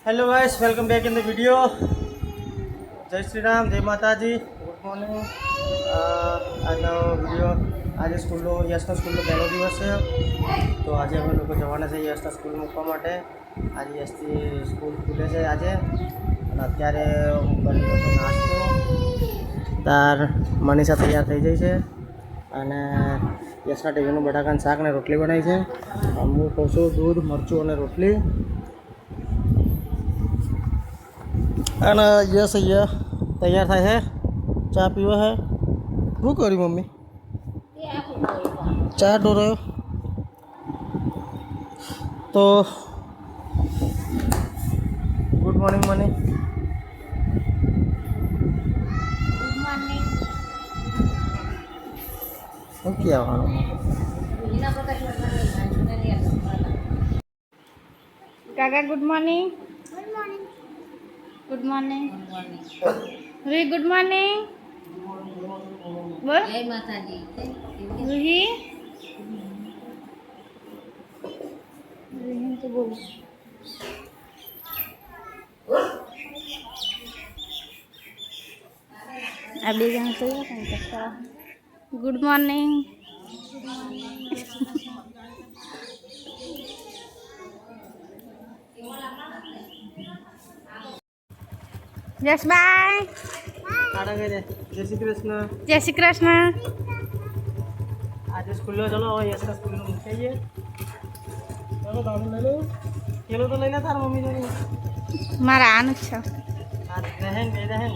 Hello guys, welcome back in the video. जय श्री राम, जय माताजी, गुड मॉर्निंग। આજનો વિડીયો આજે સ્કૂલનો યશના સ્કૂલનો પહેલો દિવસ છે, તો આજે અમે લોકો જવાના છે યશના સ્કૂલ મૂકવા માટે। આજે યશની સ્કૂલ ખુલે છે આજે, અને અત્યારે હું કરી રહ્યો છું નાસ્તો। તાર મનીષા તૈયાર થઈ જાય છે અને યશના ટીવીનું બટાકાનું શાક ને રોટલી બનાવી છે। હું કહું છું દૂધ, મરચું અને રોટલી। અને યશ અહીંયા તૈયાર થાય છે, ચા પીવા है। શું કર્યું મમ્મી? ચા ઢોરાયો તો ગુડ મોર્નિંગ મને। શું કહેવાનું? કાકા ગુડ મોર્નિંગ। ગુડ મોર્નિંગ રી ગુડ મોર્નિંગ બોલ જય માતાજી રૂહી રૂહી તો બોલ આ બે જણ તો કરતા ગુડ મોર્નિંગ यस बाय जय श्री कृष्ण। जय श्री कृष्ण। आज स्कूल में चलो यश का स्कूल में चाहिए। चलो दारू ले लो, केलो तो ले ले तार मम्मी ने। मारा आन अच्छा आज रहन दे रहन।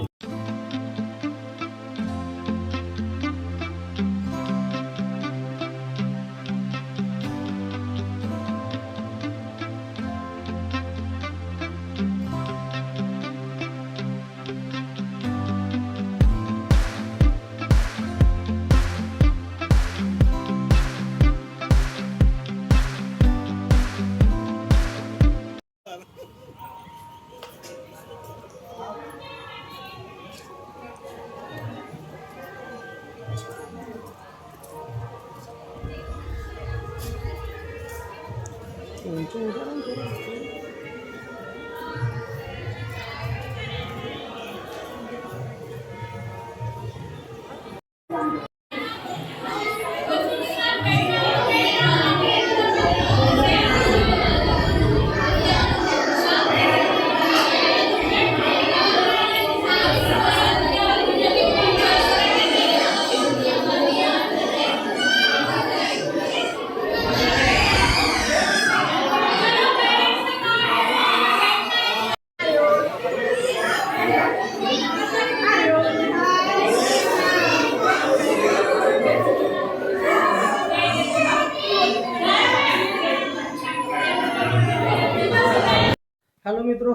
हेलो मित्रों,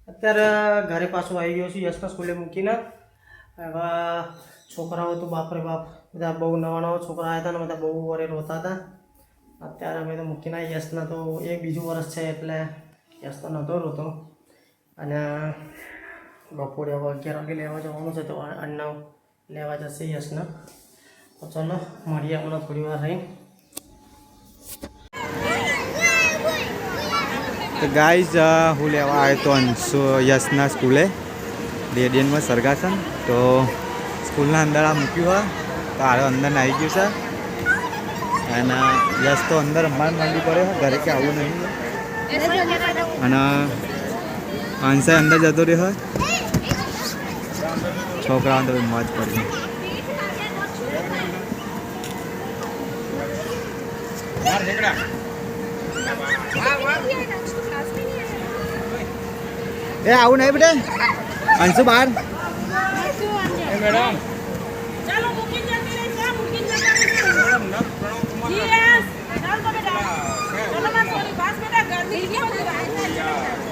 અત્યારે ઘરે પાછો આવી ગયો છું યશના સ્કૂલે મૂકીને। હવે છોકરાઓ તો બાપરે બાપ બધા બહુ નવા નવા છોકરા આવ્યા હતા ને બધા બહુ વરે રોતા હતા। અત્યારે અમે તો મૂકીને યશના તો એક બીજું વર્ષ છે એટલે યશ તો નહોતો રોતો। અને બપોરે હવે 11 વાગે લેવા જવાનું છે, તો અન્ના લેવા જશે યશના। તો ચલો મળીએ હમણાં થોડી વાર રહીને। तो गाइज હું લેવા આવ્યો તો અંશુ યશના સ્કૂલે રેડિયનમાં સરગાસન। તો સ્કૂલના અંદર આ મૂક્યું હોય તો આરો અંદર આવી ગયું છે, અને યશ તો અંદર રમવા માંડી પડે ઘરે કે આવું નહીં, અને અંશે અંદર જતો રહ્યો હોય, છોકરાઓ તો મોજ પડી। ए आऊ नहीं बेटे अंशु बाहर मैडम चलो बुकिंग जल्दी ले जा बुकिंग जल्दी यस चल तो बेटा चलो मत सॉरी बस बेटा गर्मी की हो रहा है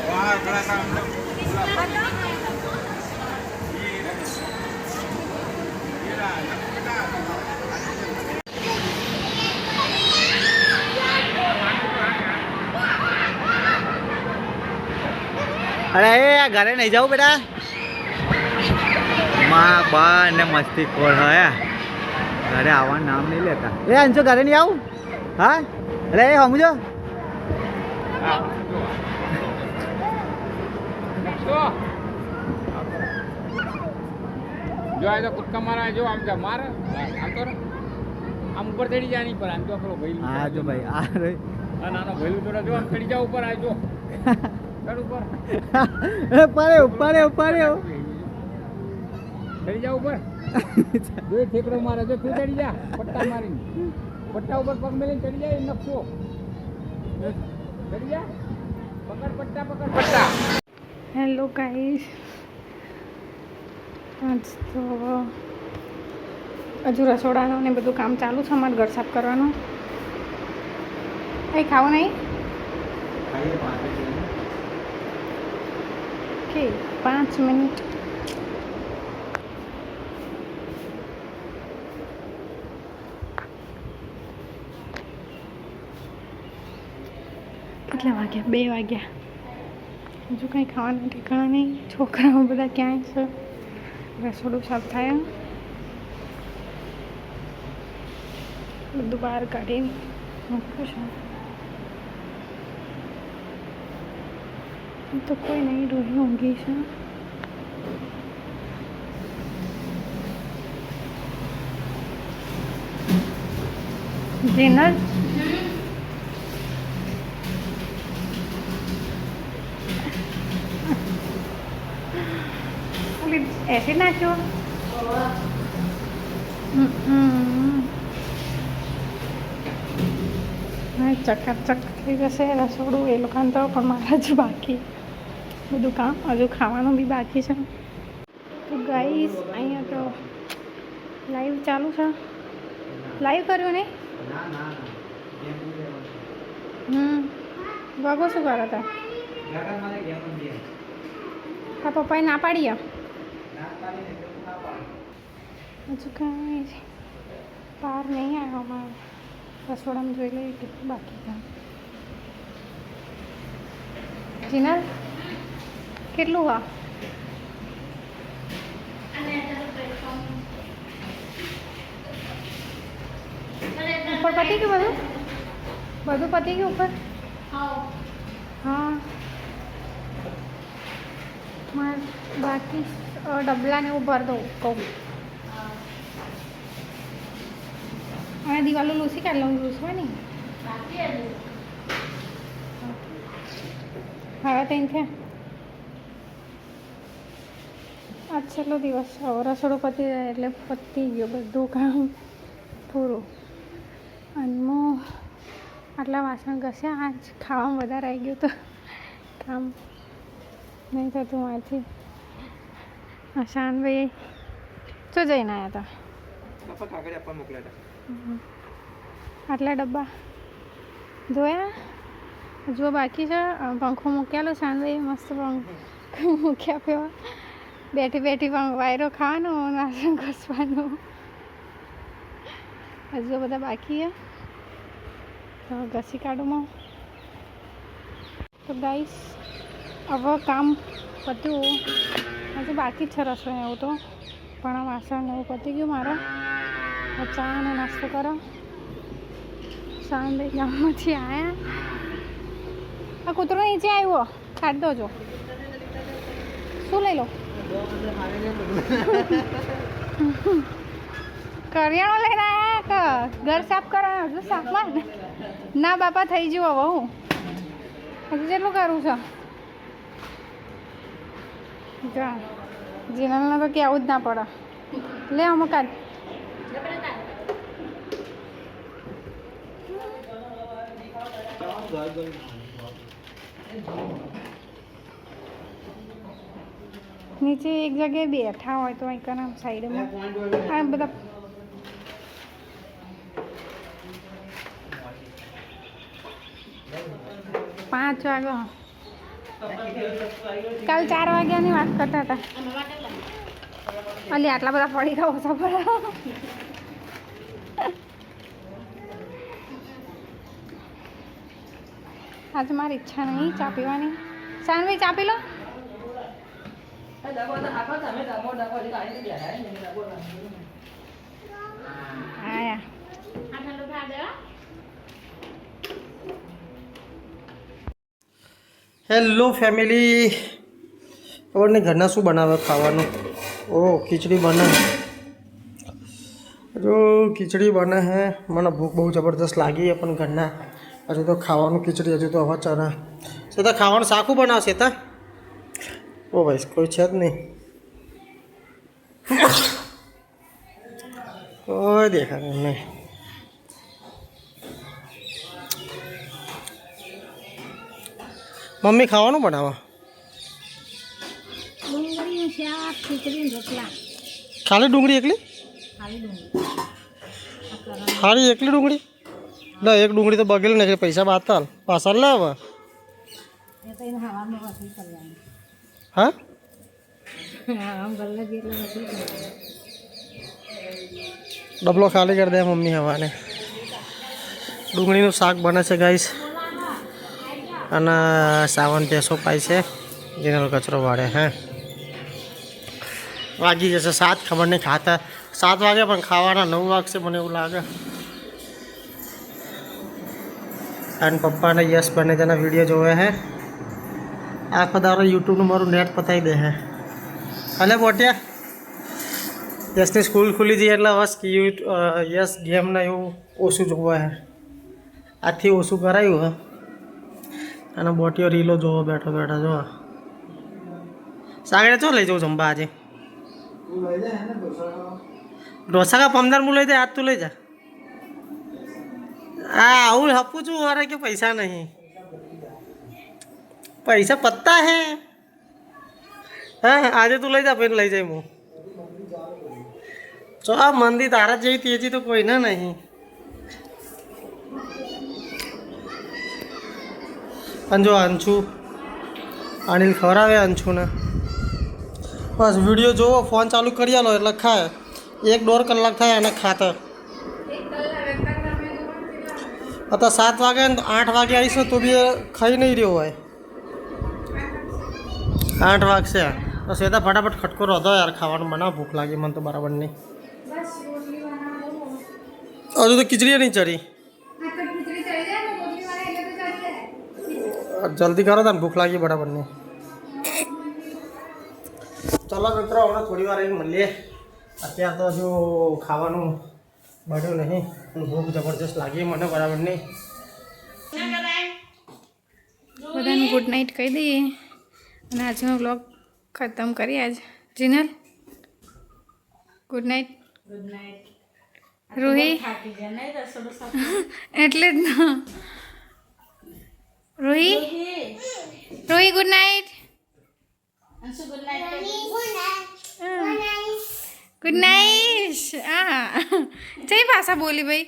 वाह बड़ा काम अरे घरे नहीं जाऊँ बेटा, माँ बा ने मस्ती खोल है घरे आवा नाम नहीं लेता। ए अंशु घरे नहीं आऊँ? हाँ अरे समझो જો આ તો કુદકા મારા જો આમ જા માર આમ તો આમ ઉપર ચડી જાય નહીં પર આમ તો આપણો ભાઈ હા જો ભાઈ આ રે આ નાનો ભાઈ થોડા જો આમ ચડી જાવ ઉપર આ જો ચડ ઉપર પડ્યો ચડી જાવ ઉપર બે ઠેકડો મારે જો તું ચડી જા પટ્ટા મારીને પટ્ટા ઉપર પગ મેલીને ચડી જાય નકશો ચડી જા પકડ પટ્ટા હેલો ગાઈસ, આજ તો હજુ રસોડાનું ને બધું કામ ચાલુ છે અમારે ઘર સાફ કરવાનું. કંઈ ખાવું નહીં કે 5 મિનિટ કેટલા વાગ્યા? 2 વાગ્યા. હજુ કંઈ ખાવાના ઠેકાણા નહીં. છોકરાઓ બધા ક્યાંય છે? રસોડું સાફ થાય બધું બહાર કાઢીને મૂક્યું છે. તો કોઈ નહીં, રોહી ઊંઘી છે. ડિનર એસિડ નાખ્યો. ચકાચક થઈ જશે રસોડું એ લોકોને તો, પણ મારા જ બાકી બધું કામ, હજુ ખાવાનું બી બાકી છે. તો ગાઈસ અહીંયા તો લાઈવ ચાલુ છે. લાઈવ કર્યું ને? વાગો શું કરે હતા? હા, પપ્પાએ ના પાડી. હજુ કાંઈ બહાર નહીં આવ્યો. અમારે રસોડામાં જોઈ લઈએ કેટલું બાકી કામ. જીનલ કેટલું વા? ઉપર પતી ગયું બધું? બધું પતી ગયું ઉપર? હા, મારે બાકી ડબલાને એવું ભર દઉં કહું. અને દિવાલો લૂસી કાઢ લઉં. લૂસવા નહીં હવે તો થયા. આજ છેલ્લો દિવસ. હવે રસોડું પતી જાય એટલે પતી ગયું બધું કામ પૂરું. અને આટલા વાસણ ઘસ્યા. આજ ખાવામાં વધારે આવી ગયું તો કામ નહીં થતું મારાથી. શાનભાઈ શું જઈને આવ્યા હતા? આટલા ડબ્બા ધોયા. જો બાકી છે. પંખો મૂકેલો શાનભાઈ મસ્ત પંખો મૂક્યા પીવા. બેઠી બેઠી વાયરો ખાવાનો, વાસણ ઘસવાનું. હજુ બધા બાકી છે તો ઘસી કાઢું. તો ગાઈસ હવે કામ પત્યું. હજુ બાકી જ છે રસોઈ એવું તો, પણ વાસણ એવું પતી ગયું મારા. ચા અને નાસ્તો કરો. શાનભાઈ ગામમાંથી આવ્યા. આ કૂતરો નીચે આવ્યો, કાઢી દો. શું લઈ લો? કરિયાણું લઈને આવ્યા કે ઘર સાફ કરવાનું? હજુ સાફમાં ના બાપા થઈ ગયું. હવે હું હજુ કેટલું કરું છું? જા જીનલને તો કહેવું જ ના પડે. લે અમુક કાઢ. નીચે એક જગ્યાએ બેઠા હોય તો અહીં કના સાઈડમાં આ બધા પાંચ વાગ્યા. કાલ 4 વાગ્યાની વાત કરતા હતા. અલી આટલા બધા પડી ગયા ઓછા પડે. આજે મારી ઈચ્છા નહીં ચા પીવાની. શાનભાઈ ચા પી લો. આયા હેલો ફેમિલી. ખબર નહીં ઘરના શું બનાવે ખાવાનું. ओ खिचड़ी बना है जो खिचड़ी बना है મને ભૂખ બહુ જબરદસ્ત લાગી પણ ઘરના હજુ તો ખાવાનું ખીચડી હજુ તો હવા ચરા સીધા ખાવાનું શાકું બનાવશે તા ઓ ભાઈ કોઈ છે જ નહીં કોઈ દેખાતું નહીં મમ્મી ખાવાનું બનાવો ડુંગળીનું શાક ખીચડી રોટલા ખાલી ડુંગળી એકલી ખાલી એકલી ડુંગળી ના એક ડુંગળી તો બગેલ ને પૈસા બાતાલ પાછા લે હવે હા ડબલો ખાલી કરી દે મમ્મી હવાને ડુંગળીનું શાક બને છે ગાઈસ અને સાવન પેસો પાય છે જેનો કચરો વાળે હે વાગી જશે 7 ખબર નહીં ખાતા 7 વાગે પણ ખાવાના 9 વાગશે મને એવું લાગે અને પપ્પાને યશ બને તેના વિડીયો જોવે હે આખો દારો યુટ્યુબનું મારું નેટ પતાવી દે હે હલે બોટિયા યશની સ્કૂલ ખુલી જઈએ એટલે બસ યશ ગેમને એવું ઓછું જોવે હે આથી ઓછું કરાયું હે અને બોટીઓ રીલો જોવો બેઠો બેઠા જોવા સાગડે ચો લઈ જાઉં જમવા આજે ઢોસા કા 15 મુ લઈ દે આજ તું લઈ જા હા આવું હપું છું અરે કે પૈસા નહીં પૈસા પત્તા હે હા આજે તું લઈ જા પછી લઈ જાય હું ચો આ મંદી તારા જેવી તેજી તો કોઈ ના નહીં અને જો અંશુ અનિલ ખવડાવે અંશુને બસ વિડીયો જોવો ફોન ચાલુ કરી આલો એટલે ખાય 1-1.5 કલાક થાય અને ખાતા અત્યારે 7 વાગે ને 8 વાગે આવીશ તો બી ખાઈ નહીં રહ્યો હોય 8 વાગશે તો સીધા ફટાફટ ખટકો રોધો યાર ખાવાનું બનાવ ભૂખ લાગી મને તો બરાબર નહીં હજુ તો ખીચડી નહીં ચડી જલ્દી કરો તને ભૂખ લાગી બરાબર નહીં ચલો મિત્રો હમણાં થોડી વાર મળીએ અત્યારે તો હજુ ખાવાનું બન્યું નહીં ભૂખ જબરજસ્ત લાગી મને બરાબર નહીં બધાને ગુડ નાઇટ કહી દઈએ અને આજનો વ્લોગ ખતમ કરીએ આજ જીનલ ગુડ નાઇટ રૂહી એટલે જ ના Ruhi good night good night હા જઈ ભાષા બોલી ભાઈ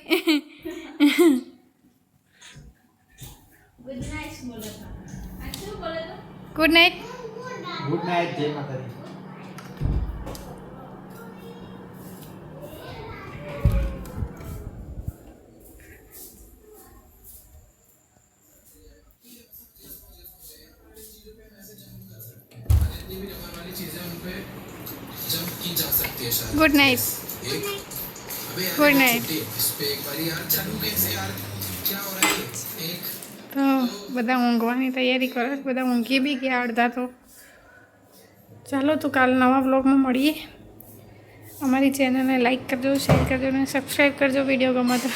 ગુડ નાઇટ ગુડ નાઇટ જય માતાજી ગુડ નાઇટ ગુડ નાઇટ તો બધા ઊંઘવાની તૈયારી કરો બધા ઊંઘી બી ગયા અડધા તો ચાલો તો કાલ નવા વ્લોગમાં મળીએ અમારી ચેનલને લાઈક કરજો શેર કરજો અને સબસ્ક્રાઈબ કરજો વિડીયો ગમે તો